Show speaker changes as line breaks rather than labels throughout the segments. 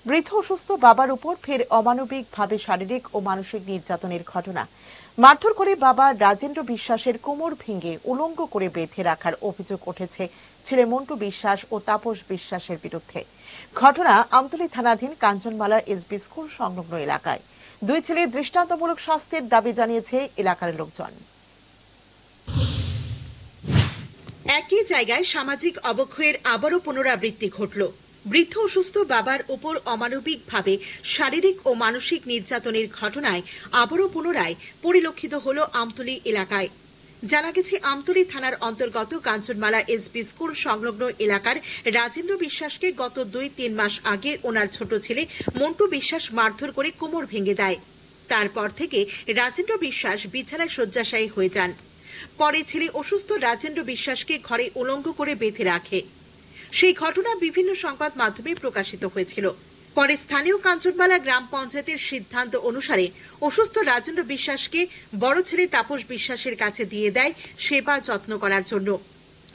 বৃদ্ধ অসুস্থ বাবার উপর ফের অমানবিকভাবে শারীরিক ও মানসিক নির্যাতনের ঘটনা। মারধর করে বাবা রাজেন্দ্র বিশ্বাসের কোমর ভেঙে উলঙ্গ করে বেঁধে রাখার অভিযোগ উঠেছে ছেলে মন্টু বিশ্বাস ও তাপস বিশ্বাসের বিরুদ্ধে। ঘটনা আমতলী থানাধীন কাঞ্চনমালা এসবি স্কুল সংলগ্ন এলাকায়। দুই ছেলের দৃষ্টান্তমূলক শাস্তির দাবি জানিয়েছে এলাকার লোকজন।
একই জায়গায় সামাজিক অবক্ষয়ের আবারও পুনরাবৃত্তি ঘটল। বৃদ্ধ অসুস্থ বাবার উপর অমানবিকভাবে শারীরিক ও মানসিক নির্যাতনের ঘটনায় আবারও পুনরায় পরিলক্ষিত হল আমতলী এলাকায়। জানা গেছে, আমতলী থানার অন্তর্গত কাঞ্চনমালা এসবি স্কুল সংলগ্ন এলাকার রাজেন্দ্র বিশ্বাসকে গত 2-3 মাস আগে ওনার ছোট ছেলে মন্টু বিশ্বাস মারধর করে কোমর ভেঙে দেয়। তারপর থেকে রাজেন্দ্র বিশ্বাস বিছানায় শয্যাশায়ী হয়ে যান। পরে ছেলে অসুস্থ রাজেন্দ্র বিশ্বাসকে ঘরে উলঙ্গ করে বেঁধে রাখে। সেই ঘটনা বিভিন্ন সংবাদ মাধ্যমে প্রকাশিত হয়েছিল। পরে স্থানীয় কাঞ্চনমালা গ্রাম পঞ্চায়েতের সিদ্ধান্ত অনুসারে অসুস্থ রাজেন্দ্র বিশ্বাসকে বড় ছেলে তাপস বিশ্বাসের কাছে দিয়ে দেয় সেবা যত্ন করার জন্য।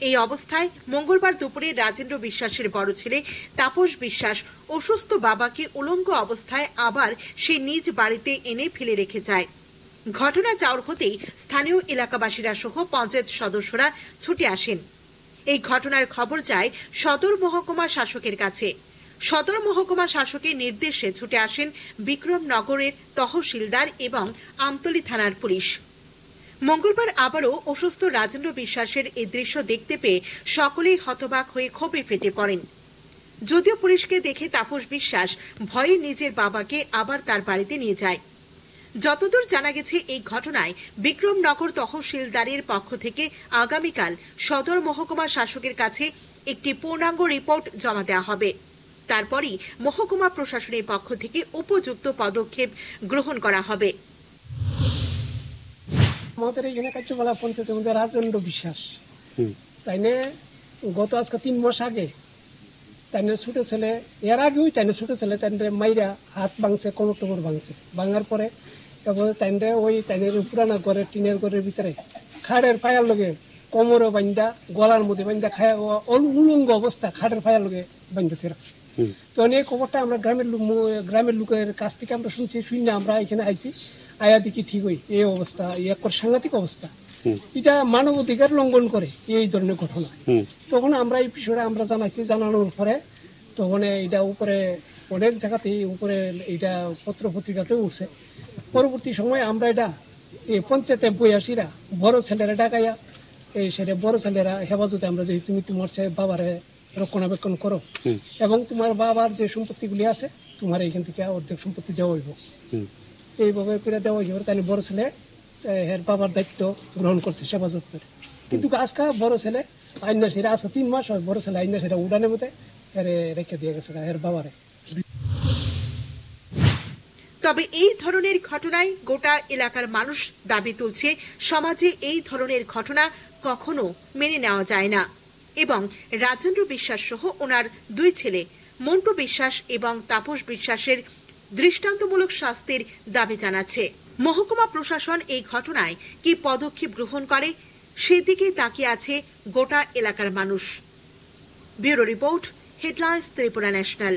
এই অবস্থায় মঙ্গলবার দুপুরে রাজেন্দ্র বিশ্বাসের বড় ছেলে তাপস বিশ্বাস অসুস্থ বাবাকে উলঙ্গ অবস্থায় আবার সে নিজ বাড়িতে এনে ফেলে রেখে যায়। ঘটনা চাউর হতেই স্থানীয় এলাকাবাসীরা সহ পঞ্চায়েত সদস্যরা ছুটে আসেন। এই ঘটনার খবর যায় সদর মহকুমা শাসকের কাছে। সদর মহকুমা শাসকের নির্দেশে ছুটে আসেন বিক্রমনগরের তহসিলদার এবং আমতলী থানার পুলিশ। মঙ্গলবার আবারও অসুস্থ রাজেন্দ্র বিশ্বাসের এই দৃশ্য দেখতে পেয়ে সকলেই হতবাক হয়ে ক্ষোভে ফেটে পড়েন। যদিও পুলিশকে দেখে তাপস বিশ্বাস ভয়ে নিজের বাবাকে আবার তার বাড়িতে নিয়ে যায়। যতদূর জানা গেছে, এই ঘটনায় বিক্রমনগর তহসিলদারের পক্ষ থেকে আগামীকাল সদর মহকুমা শাসকের কাছে একটি পূর্ণাঙ্গ রিপোর্ট জমা দেওয়া হবে। তারপরই মহকুমা প্রশাসনের পক্ষ থেকে উপযুক্ত পদক্ষেপ গ্রহণ করা হবে।
আমাদের এখানে কাঞ্চনমালা পঞ্চায়েতের মধ্যে রাজেন্দ্র বিশ্বাস তাইনে গত আজকে 3 মাস আগে তাইনে ছোট ছেলে, এর আগেও তাইনে ছোট ছেলে তাইনে মাইরা হাত ভাঙছে, কোমর টোমর ভাঙছে। ভাঙার পরে তারপরে তাইনে ওই তাইনের পুরানা ঘরের টিনের ঘরের ভিতরে খাড়ের পায়ার লগে কোমরও বান্ধা, গলার মধ্যে বান্ধা, খায় উলঙ্গ অবস্থা খাড়ের পায়ার লগে বান্ধতে রাখছে। তো এই খবরটা আমরা গ্রামের লোকের কাছ থেকে আমরা শুনছি, শুনে আমরা এখানে আইছি। আয়া দেখি ঠিক ওই এই অবস্থা, একর সাংঘাতিক অবস্থা। এটা মানব অধিকার লঙ্ঘন করে এই ধরনের ঘটনা। তখন আমরা এই বিষয়টা আমরা জানাইছি। জানানোর পরে তখন এটা উপরে অনেক জায়গাতে উপরে এটা পত্র পত্রিকাতে উঠছে। পরবর্তী সময় আমরা এটা এই পঞ্চায়েতে বইয়াসীরা বড় ছেলেরা ডাকাইয়া এই সেটা বড় ছেলেরা হেফাজতে আমরা যদি তুমি তোমার বাবারে রক্ষণাবেক্ষণ করো এবং তোমার বাবার যে সম্পত্তিগুলি আছে তোমার এইখান থেকে অর্ধেক সম্পত্তি দেওয়া হইব, এইভাবে করে দেওয়া হইব। তাই বড় ছেলে এর বাবার দায়িত্ব গ্রহণ করছে হেফাজত করে। কিন্তু আজকে বড় ছেলে আইনা সেরা আজকে 3 মাস হয়, বড় ছেলে আইনা সেরা উড়ানের মধ্যে রেখে দিয়ে গেছে এর বাবারে।
তবে এই ধরনের ঘটনায় গোটা এলাকার মানুষ দাবি তুলছে, সমাজে এই ধরনের ঘটনা কখনো মেনে নেওয়া যায় না এবং রাজেন্দ্র বিশ্বাস সহ ওনার 2 ছেলে মন্টু বিশ্বাস এবং তাপস বিশ্বাসের দৃষ্টান্তমূলক শাস্তির দাবি জানাচ্ছে। মহকুমা প্রশাসন এই ঘটনায় কি পদক্ষেপ গ্রহণ করে সেদিকে তাকিয়ে আছে গোটা এলাকার মানুষ। Bureau report, headlines Tripura national.